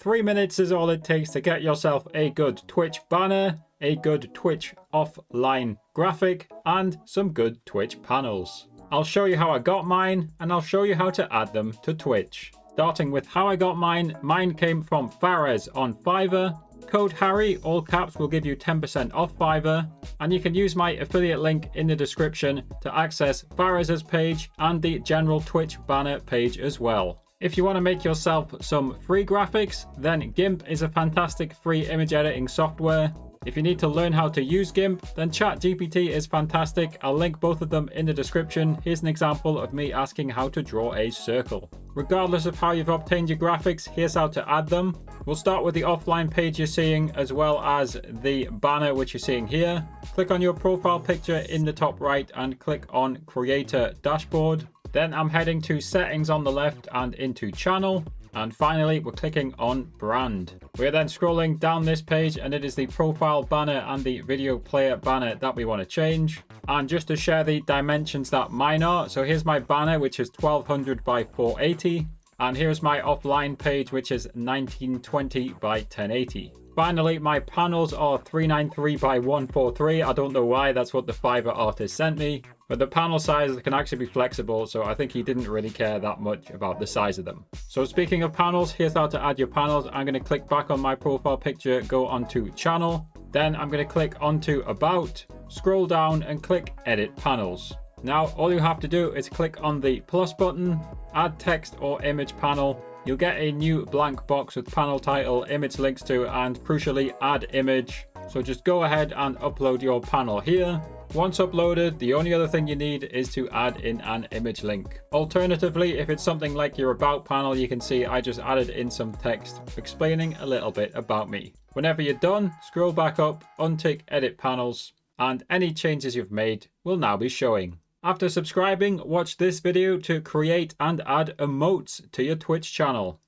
3 minutes is all it takes to get yourself a good Twitch banner, a good Twitch offline graphic, and some good Twitch panels. I'll show you how I got mine, and I'll show you how to add them to Twitch. Starting with how I got mine, mine came from Fares on Fiverr. Code Harry, all caps, will give you 10% off Fiverr, and you can use my affiliate link in the description to access Fares's page and the general Twitch banner page as well. If you want to make yourself some free graphics, then GIMP is a fantastic free image editing software. If you need to learn how to use GIMP, then ChatGPT is fantastic. I'll link both of them in the description. Here's an example of me asking how to draw a circle. Regardless of how you've obtained your graphics, here's how to add them. We'll start with the offline page you're seeing, as well as the banner which you're seeing here. Click on your profile picture in the top right and click on Creator Dashboard. Then I'm heading to Settings on the left and into Channel. And finally, we're clicking on Brand. We're then scrolling down this page, and it is the profile banner and the video player banner that we want to change. And just to share the dimensions that mine are, so here's my banner, which is 1200 by 480. And here's my offline page, which is 1920 by 1080. Finally, my panels are 393 by 143. I don't know why, that's what the Fiverr artist sent me. But the panel size can actually be flexible, so I think he didn't really care that much about the size of them. So speaking of panels, here's how to add your panels. I'm going to click back on my profile picture, go onto Channel. Then I'm going to click onto About, scroll down and click Edit Panels. Now, all you have to do is click on the plus button, add text or image panel. You'll get a new blank box with panel title, image links to, and crucially, add image. So just go ahead and upload your panel here. Once uploaded, the only other thing you need is to add in an image link. Alternatively, if it's something like your About panel, you can see I just added in some text explaining a little bit about me. Whenever you're done, scroll back up, untick Edit Panels, and any changes you've made will now be showing. After subscribing, watch this video to create and add emotes to your Twitch channel.